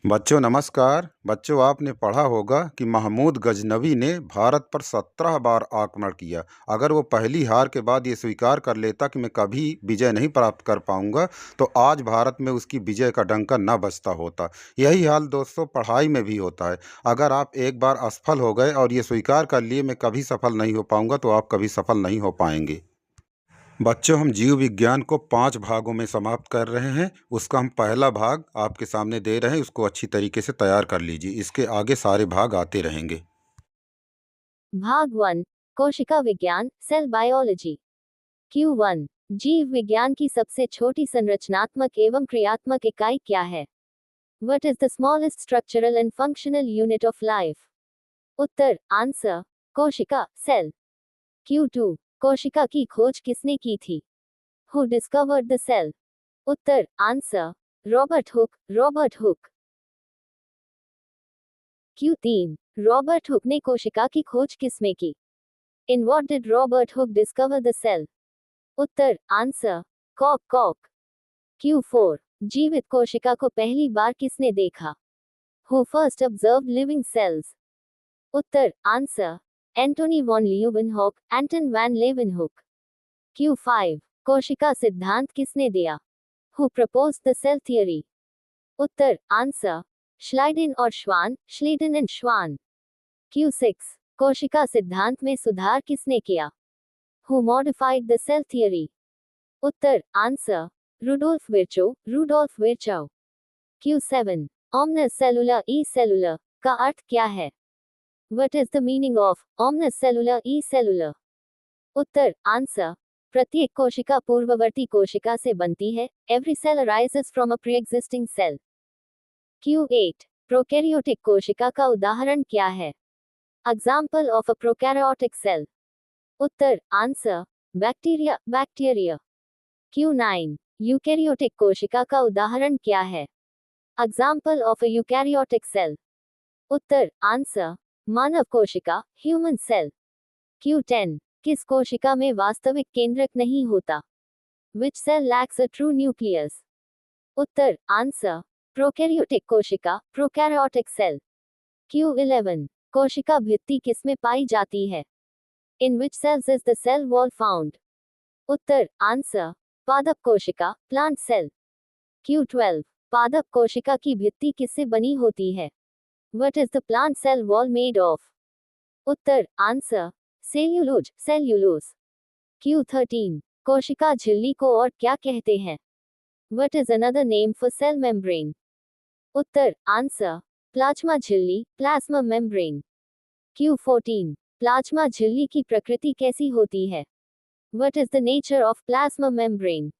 बच्चों नमस्कार। बच्चों आपने पढ़ा होगा कि महमूद गजनवी ने भारत पर 17 बार आक्रमण किया। अगर वो पहली हार के बाद ये स्वीकार कर लेता कि मैं कभी विजय नहीं प्राप्त कर पाऊंगा, तो आज भारत में उसकी विजय का डंका न बजता होता। यही हाल दोस्तों पढ़ाई में भी होता है। अगर आप एक बार असफल हो गए और ये स्वीकार कर लिए मैं कभी सफल नहीं हो पाऊंगा, तो आप कभी सफल नहीं हो पाएंगे। बच्चों हम जीव विज्ञान को 5 भागों में समाप्त कर रहे हैं। उसका हम पहला भाग आपके सामने दे रहे हैं, उसको अच्छी तरीके से तैयार कर लीजिए। इसके आगे सारे भाग आते रहेंगे। भाग 1 कोशिका विज्ञान सेल बायोलॉजी। Q1 जीव विज्ञान की सबसे छोटी संरचनात्मक एवं क्रियात्मक इकाई क्या है? What is the smallest structural and functional unit of life? Uttar answer कोशिका सेल। Q2 कोशिका की खोज किसने की थी? Who discovered the cell? उत्तर answer Robert Hooke. Q3 Robert Hooke ने कोशिका की खोज किसमें की? In what did Robert Hooke discover the cell? उत्तर आंसर कॉक। Q4 जीवित कोशिका को पहली बार किसने देखा? Who first observed living cells? Uttar answer Antony von Leeuwenhoek, Anton van लेवेनहुक। Q5 कोशिका सिद्धांत किसने दिया? Who proposed the cell theory? उत्तर answer Schleiden and Schwann. Q6 कोशिका सिद्धांत में सुधार किसने किया? Who modified the cell theory? उत्तर answer Rudolf Virchow. Q7 omnis cellular e cellular का अर्थ क्या है? What is the meaning of omnis cellular e cellular? Uttar answer प्रत्येक कोशिका पूर्ववर्ती कोशिका से बनती है। Every cell arises from a pre-existing cell. Q8 prokaryotic कोशिका का उदाहरण क्या है? Example of a prokaryotic cell. उत्तर आंसर बैक्टीरिया। Q9 यूकैरियोटिक कोशिका का उदाहरण क्या है? Example of a eukaryotic cell. उत्तर आंसर मानव कोशिका ह्यूमन सेल। Q10 किस कोशिका में वास्तविक केंद्रक नहीं होता? Which cell lacks a true nucleus? Uttar answer prokaryotic कोशिका प्रोकैरियोटिक सेल। Q11 कोशिका भित्ति किसमें पाई जाती है? In which cells is the cell wall found? Uttar answer पादप कोशिका प्लांट सेल। Q12 पादप कोशिका की भित्ति किससे बनी होती है? What is the plant cell wall made of? उत्तर आंसर सेल्यूलोज। Q13 कोशिका झिल्ली को और क्या कहते हैं? What is another name for cell membrane? उत्तर आंसर प्लाज्मा झिल्ली प्लाज्मा मेम्ब्रेन। Q14 प्लाज्मा झिल्ली की प्रकृति कैसी होती है? What is the nature of plasma membrane?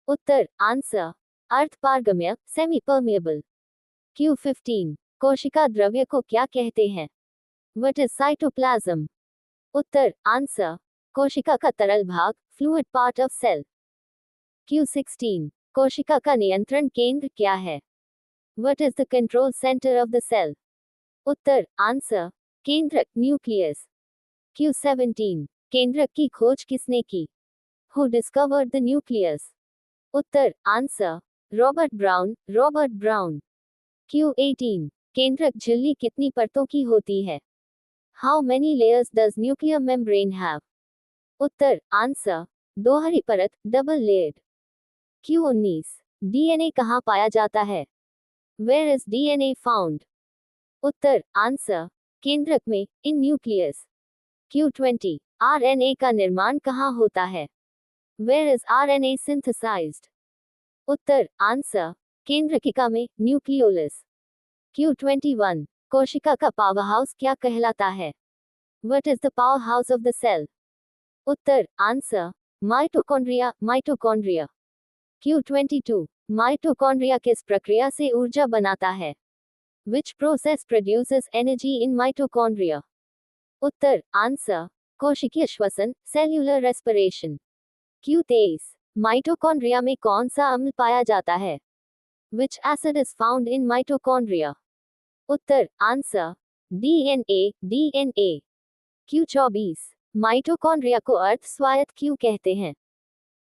उत्तर आंसर अर्धपारगम्य सेमी परमिएबल। Q15 कोशिका द्रव्य को क्या कहते हैं? What is cytoplasm? Uttar answer कोशिका का तरल भाग fluid part of cell. Q16 कोशिका का नियंत्रण केंद्र क्या है? What is the control center of the cell? उत्तर आंसर केंद्रक न्यूक्लियस। Q17 केंद्रक की खोज किसने की? Who discovered the nucleus? Uttar answer Robert brown. Q18 केंद्रक झिल्ली कितनी परतों की होती है? How many layers does nuclear membrane have? Uttar answer दोहरी परत डबल लेयर्ड। Q19 डीएनए कहाँ पाया जाता है? Where is DNA found? Uttar answer केंद्रक में इन न्यूक्लियस। Q20 आरएनए का निर्माण कहाँ होता है? Where is RNA synthesized? उत्तर आंसर केंद्रकिका में न्यूक्लियोलस। Q21 कोशिका का पावर हाउस क्या कहलाता है? What is the power house of the cell? उत्तर आंसर माइटोकॉन्ड्रिया। Q22 माइटोकॉन्ड्रिया किस प्रक्रिया से ऊर्जा बनाता है? Which process produces energy in mitochondria? Uttar answer कोशिकीय श्वसन सेल्यूलर रेस्पिरेशन। Q23 माइटोकॉन्ड्रिया में कौन सा अम्ल पाया जाता है? Which acid is found in mitochondria? Uttar answer DNA. Q24 mitochondria को अर्ध स्वायत्त क्यों कहते हैं?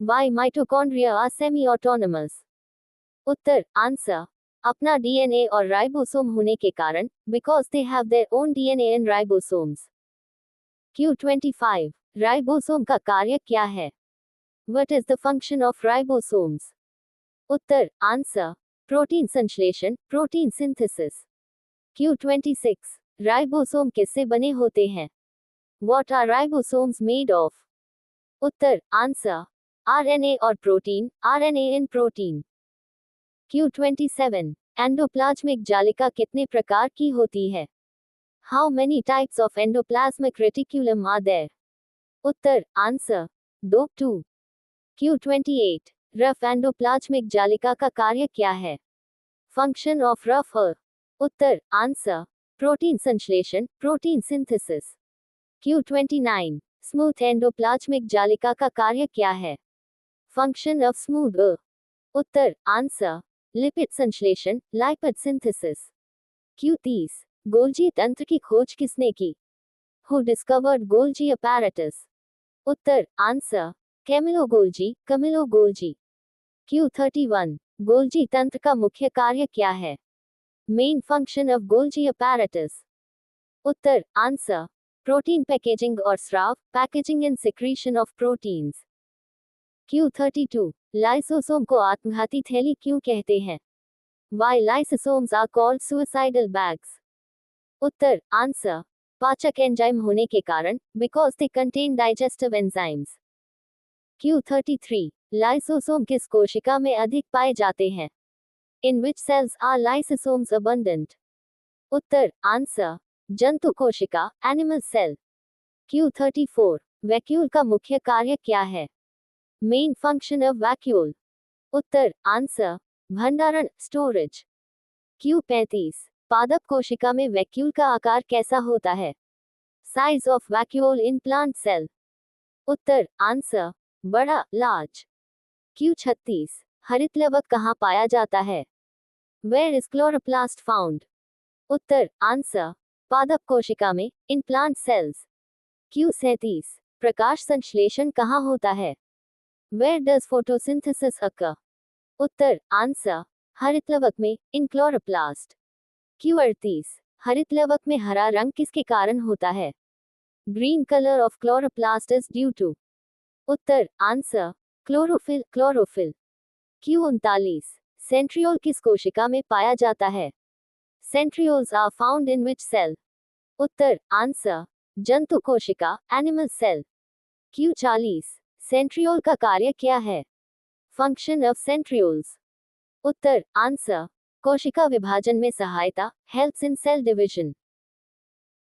Why mitochondria are semi-autonomous? Uttar answer अपना डीएनए और राइबोसोम होने के कारण, because they have their own DNA and ribosomes. Q25 ribosome का कार्य क्या है? What is the function of ribosomes? उत्तर आंसर प्रोटीन संश्लेषण, प्रोटीन सिंथेसिस। Q26 राइबोसोम किससे बने होते हैं? What are ribosomes made of? उत्तर आंसर आरएनए और protein, RNA in protein. Q27 endoplasmic जालिका कितने प्रकार की होती है? How many types of endoplasmic reticulum are there? उत्तर आंसर 2। Q28 रफ एंडोप्लाज्मिक जालिका का कार्य क्या है? फंक्शन ऑफ रफ उत्तर आंसर प्रोटीन संश्लेषण, protein synthesis. Q29 smooth endoplasmic जालिका का कार्य क्या है? फंक्शन ऑफ स्मूथ उत्तर आंसर लिपिड संश्लेषण, लाइपिड सिंथेसिस। Q30 गोल्जी तंत्र की खोज किसने की? Who discovered Golgi apparatus? उत्तर answer Camillo Golgi, Camillo Golgi. Q31 Golgi तंत्र का मुख्य कार्य क्या है? Main function of Golgi apparatus। उत्तर आंसर प्रोटीन पैकेजिंग और स्राव, packaging and secretion of proteins. Q32 lysosome को आत्मघाती थैली क्यों कहते हैं? Why lysosomes are called suicidal bags? उत्तर आंसर पाचक एंजाइम होने के कारण, because they contain digestive enzymes. Q33 lysosome किस कोशिका में अधिक पाए जाते हैं? In which cells are lysosomes abundant? उत्तर आंसर जंतु कोशिका, एनिमल सेल। Q34 वैक्यूल का मुख्य कार्य क्या है? Main function of vacuole Uttar answer भंडारण, स्टोरेज। Q35 पादप कोशिका में वैक्यूल का आकार कैसा होता है? Size of vacuole in plant cell उत्तर आंसर बड़ा, लार्ज। Q36 हरितलवक कहाँ पाया जाता है? Where is chloroplast found? उत्तर आंसर पादप कोशिका में, इन प्लांट सेल्स। Q37 प्रकाश संश्लेषण कहाँ होता है? Where does photosynthesis occur? उत्तर आंसर हरितलवक में, इन क्लोरोप्लास्ट। Q38 हरितलवक में हरा रंग किसके कारण होता है? Green colour of chloroplast is due to उत्तर answer chlorophyll, chlorophyll. Q39 centriole किस कोशिका में पाया जाता है? Centrioles are found in which cell? उत्तर आंसर जंतु कोशिका, एनिमल सेल। Q40 सेंट्रियोल का कार्य क्या है? Function of centrioles Uttar answer कोशिका विभाजन में सहायता, helps in cell division.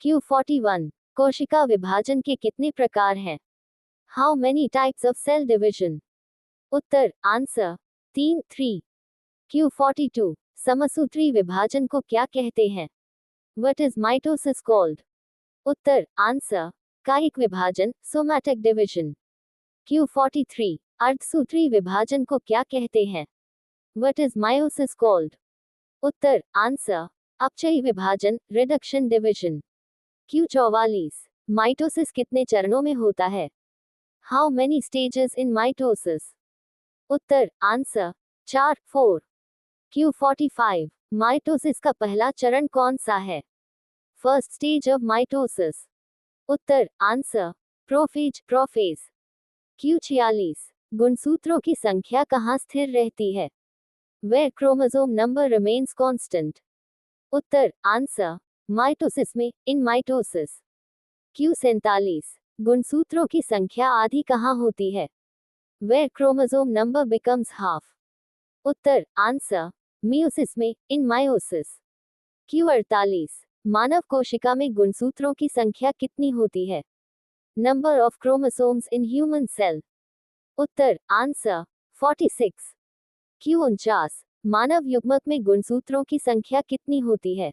Q41 कोशिका विभाजन के कितने प्रकार हैं? How many types of cell division? उत्तर आंसर 3। Q42 समसूत्री विभाजन को क्या कहते हैं? What is mitosis called? उत्तर आंसर कायिक विभाजन, सोमैटिक डिवीजन। Q43 अर्धसूत्री विभाजन को क्या कहते हैं? What is meiosis called? उत्तर आंसर अपचयी विभाजन, रिडक्शन डिवीजन। Q44 माइटोसिस कितने चरणों में होता है? How many stages in mitosis? उत्तर आंसर 4। Q45 माइटोसिस का पहला चरण कौन सा है? फर्स्ट स्टेज ऑफ माइटोसिस उत्तर आंसर प्रोफेज, प्रोफेज। Q46 गुणसूत्रों की संख्या कहाँ स्थिर रहती है? Where chromosome number remains constant? उत्तर आंसर माइटोसिस में, इन माइटोसिस। Q47 गुणसूत्रों की संख्या आधी कहाँ होती है? Where chromosome number becomes half? उत्तर आंसर मियोसिस में, इन मायोसिस। Q48 मानव कोशिका में गुणसूत्रों की संख्या कितनी होती है? Number of chromosomes in human cell? उत्तर आंसर 46। Q49 मानव युग्मक में गुणसूत्रों की संख्या कितनी होती है?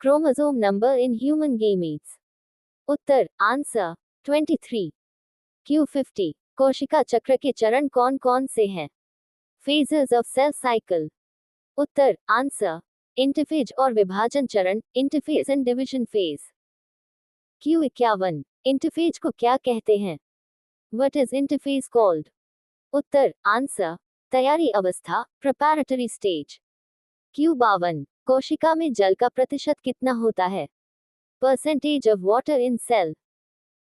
Chromosome number in human gametes? उत्तर आंसर 23। Q50 कोशिका चक्र के चरण कौन कौन से हैं? Phases of cell cycle? उत्तर आंसर इंटरफेज और विभाजन चरण, interphase and division phase. Q51 interphase को क्या कहते हैं? What is interphase called? उत्तर आंसर तैयारी अवस्था, प्रिपैरेटरी स्टेज। Q52 कोशिका में जल का प्रतिशत कितना होता है? Percentage of water in cell.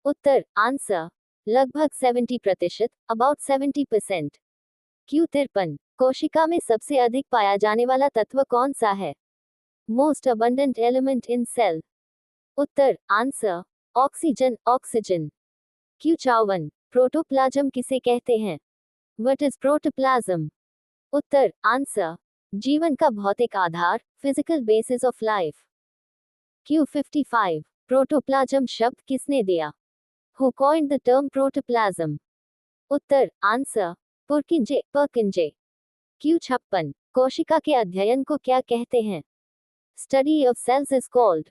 उत्तर आंसर लगभग 70%, अबाउट 70%। Q53 कोशिका में सबसे अधिक पाया जाने वाला तत्व कौन सा है? Most abundant element in cell. उत्तर answer oxygen oxygen. Q54 protoplasm किसे कहते हैं? What is protoplasm? उत्तर आंसर जीवन का भौतिक आधार, physical basis of life. Q55 protoplasm शब्द किसने दिया? Who coined the term protoplasm? उत्तर आंसर पर्किंजे। Q56 कोशिका के अध्ययन को क्या कहते हैं? Study of cells is called.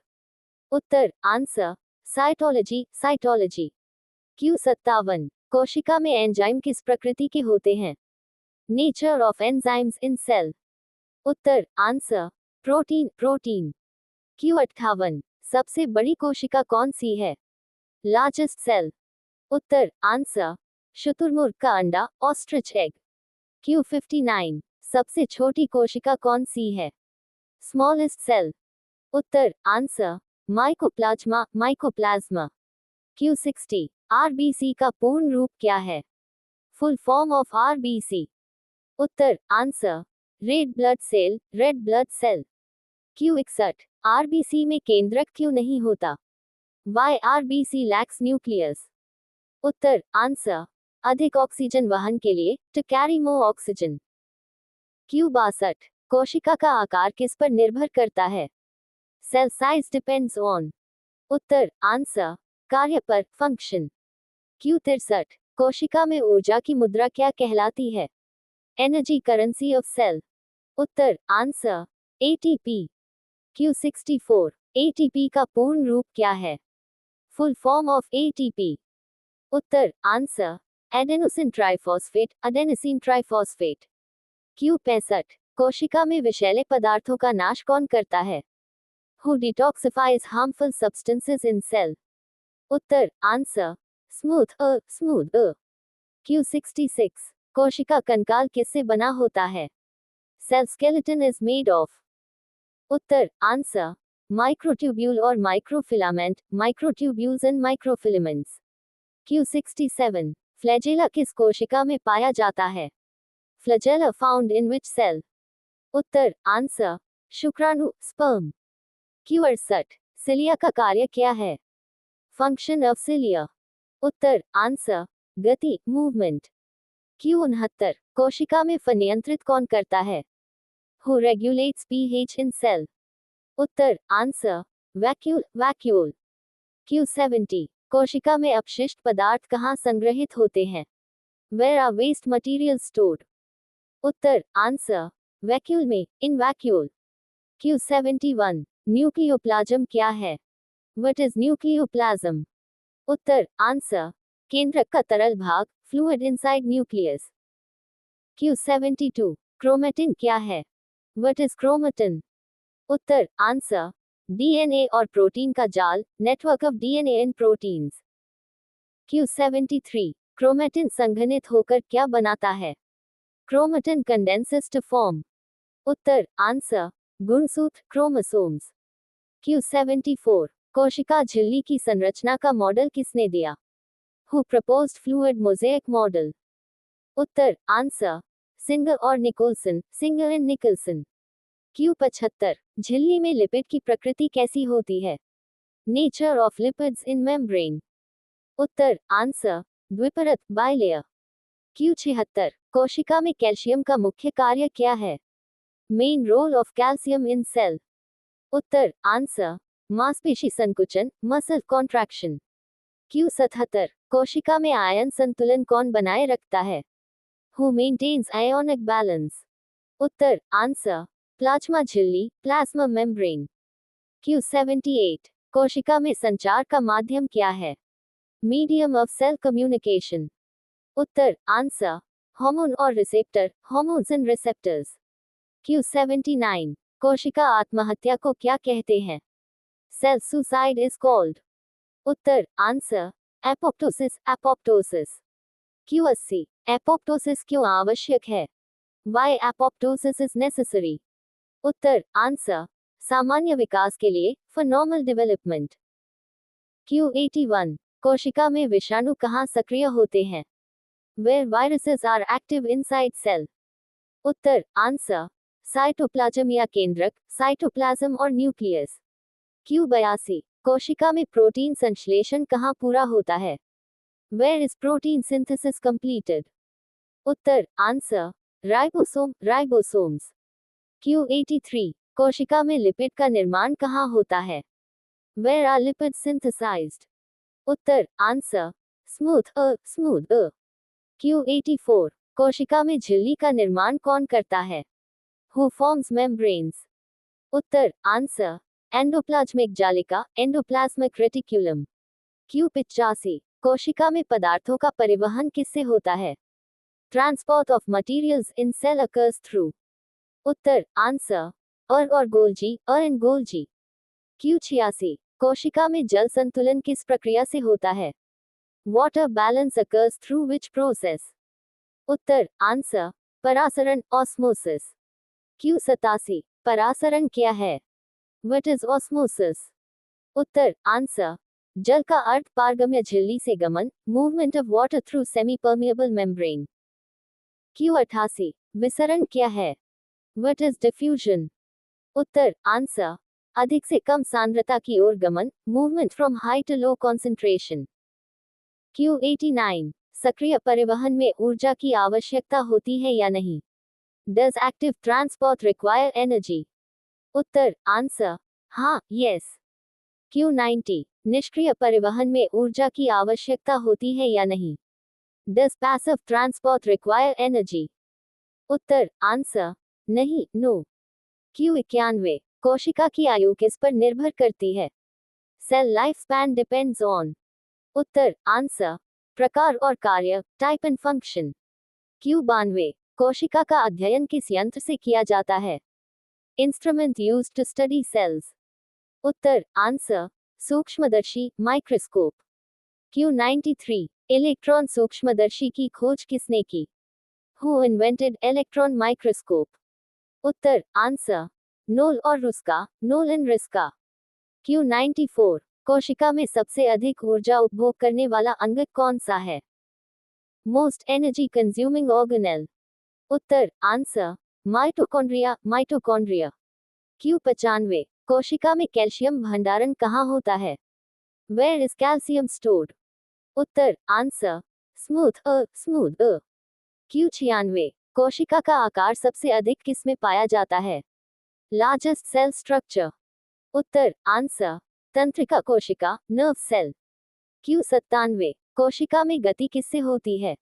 उत्तर आंसर साइटोलॉजी। Q57 कोशिका में एंजाइम किस प्रकृति के होते हैं? Nature of enzymes in cell. उत्तर आंसर प्रोटीन। Q58 सबसे बड़ी कोशिका कौन सी है? Largest cell. उत्तर आंसर शुतुरमुर्ग का अंडा, ऑस्ट्रिच एग। Q59 सबसे छोटी कोशिका कौन सी है? Smallest cell. उत्तर आंसर माइकोप्लाज्मा। Q60 आरबीसी का पूर्ण रूप क्या है? Full form of RBC. उत्तर answer red blood cell. Q61 RBC में केंद्रक क्यों नहीं होता? Why RBC lacks nucleus. उत्तर आंसर अधिक ऑक्सीजन वहन के लिए, to carry more oxygen. Q62 कोशिका का आकार किस पर निर्भर करता है? Cell size depends on. उत्तर आंसर कार्य पर, फंक्शन। Q63 कोशिका में ऊर्जा की मुद्रा क्या कहलाती है? Energy currency of cell. उत्तर आंसर एटीपी। Q64 एटीपी का पूर्ण रूप क्या है? Full form of ATP. उत्तर आंसर एडेनोसिन ट्राइफॉस्फेट। Q65 कोशिका में विषैले पदार्थों का नाश कौन करता है? Who detoxifies harmful substances in cell? उत्तर आंसर स्मूथ। Q66 कोशिका कंकाल किससे बना होता है? Cell skeleton is made of. उत्तर आंसर माइक्रोट्यूब्यूल और microtubules and microfilaments. Q67 flagella किस कोशिका में पाया जाता है? Flagella found in which cell? उत्तर आंसर शुक्राणु, स्पर्म। Q68 सिलिया का कार्य क्या है? Function of cilia. उत्तर आंसर गति, मूवमेंट। Q69 कोशिका में फनियंत्रित कौन करता है? Who regulates pH in cell? उत्तर आंसर वैक्यूल। Q70 कोशिका में अपशिष्ट पदार्थ कहाँ संग्रहित होते हैं? Where are waste material stored? उत्तर आंसर वैक्यूल में, इन वैक्यूल। Q71 न्यूक्लियोप्लाज्म क्या है? What is nucleoplasm? उत्तर आंसर केंद्रक का तरल भाग, fluid inside nucleus. Q72 chromatin क्या है? What is chromatin? उत्तर आंसर डीएनए और प्रोटीन का जाल, network of DNA and proteins. Q73 chromatin संघनित होकर क्या बनाता है? Chromatin condenses to form. उत्तर आंसर गुणसूत्र, क्रोमोसोम्स। Q74 कोशिका झिल्ली की संरचना का मॉडल किसने दिया? Who proposed fluid mosaic model? उत्तर answer Singer and Nicolson. Q75 झिल्ली में लिपिड की प्रकृति कैसी होती है? Nature of lipids in membrane. उत्तर आंसर द्विपरत, बाइलेयर। Q76 कोशिका में कैल्शियम का मुख्य कार्य क्या है? Main role of calcium in cell. उत्तर आंसर मांसपेशी संकुचन, मसल कॉन्ट्रैक्शन। Q77 कोशिका में आयन संतुलन कौन बनाए रखता है? Who maintains ionic balance? उत्तर आंसर प्लाज्मा झिल्ली, प्लाज्मा मेम्ब्रेन। Q78 कोशिका में संचार का माध्यम क्या है? Medium of cell communication. उत्तर आंसर हार्मोन और receptor, hormones and receptors. Q79 कोशिका आत्महत्या को क्या कहते हैं? Cell suicide is called. उत्तर आंसर एपोप्टोसिस। Q80 एपोप्टोसिस क्यों आवश्यक है? Why apoptosis is necessary? उत्तर आंसर सामान्य विकास के लिए फॉर नॉर्मल डेवलपमेंट। Q81 कोशिका में विषाणु कहाँ सक्रिय होते हैं? Where viruses are active inside cell. उत्तर आंसर साइटोप्लाज्म या केंद्रक, साइटोप्लाज्म और न्यूक्लियस। Q82 कोशिका में प्रोटीन संश्लेषण कहाँ पूरा होता है? Where is protein synthesis completed? Uttar answer ribosomes. Q83 कोशिका में लिपिड का निर्माण कहाँ होता है? Where are lipids synthesized? उत्तर आंसर स्मूथ। Q84 कोशिका में झिल्ली का निर्माण कौन करता है? Who forms membranes? उत्तर आंसर एंडोप्लाज्मिक जालिका, एंडोप्लाज्मिक रेटिक्यूलम। Q85 कोशिका में पदार्थों का परिवहन किससे होता है? Transport of materials in cell occurs through. Uttar answer और गोल्जी। Q86 कोशिका में जल संतुलन किस प्रक्रिया से होता है? Water balance occurs through which process? उत्तर आंसर परासरण, ऑस्मोसिस। Q87 परासरण क्या है? What is osmosis? उत्तर आंसर जल का अर्ध पारगम्य झिल्ली से गमन, movement of water through semi permeable membrane. Q88 विसरण क्या है? What is diffusion? उत्तर आंसर अधिक से कम सांद्रता की ओर गमन, movement from high to low concentration. Q89 सक्रिय परिवहन में ऊर्जा की आवश्यकता होती है या नहीं? Does active transport require energy? उत्तर आंसर हाँ, यस। Q90 निष्क्रिय परिवहन में ऊर्जा की आवश्यकता होती है या नहीं? Does passive transport require energy? उत्तर आंसर नहीं, नो। Q91 कोशिका की आयु किस पर निर्भर करती है? Cell life span depends on. उत्तर आंसर प्रकार और कार्य, टाइप एंड फंक्शन। Q92 कोशिका का अध्ययन किस यंत्र से किया जाता है? Instrument used to study cells. उत्तर आंसर सूक्ष्मदर्शी, माइक्रोस्कोप। Q93 इलेक्ट्रॉन सूक्ष्मदर्शी की खोज किसने की? Who invented electron microscope? उत्तर answer Knoll and Ruska. Q94 कोशिका में सबसे अधिक ऊर्जा उपभोग करने वाला अंग कौन सा है? Most energy consuming organelle. उत्तर आंसर माइटोकॉन्ड्रिया। Q95 कोशिका में कैल्शियम भंडारण कहाँ होता है? Where is calcium stored? उत्तर आंसर स्मूथ। Q96 कोशिका का आकार सबसे अधिक किस में पाया जाता है? Largest cell structure. उत्तर आंसर तंत्रिका कोशिका, नर्व सेल। Q97 कोशिका में गति किससे होती है?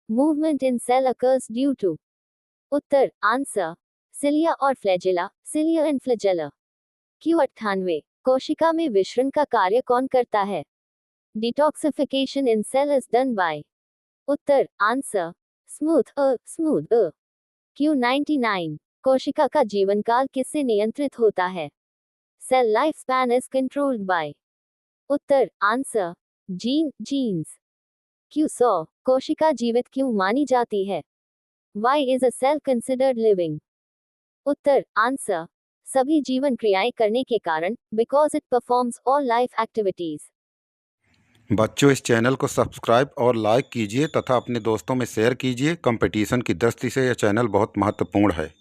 Movement in cell occurs due to. उत्तर आंसर सिलिया और flagella, cilia and flagella. Q98 कोशिका में विषरण का कार्य कौन करता है? Detoxification in cell is done by. उत्तर आंसर स्मूथ। Q99 कोशिका का जीवनकाल किससे नियंत्रित होता है? Cell life span is controlled by. उत्तर आंसर जीन्स। Q100 कोशिका जीवित क्यों मानी जाती है? Why is a cell considered living? Uttar answer सभी जीवन क्रियाएं करने के कारण, because it performs all life activities। बच्चों, इस चैनल को सब्सक्राइब और लाइक कीजिए तथा अपने दोस्तों में शेयर कीजिए। कंपटीशन की दृष्टि से यह चैनल बहुत महत्वपूर्ण है।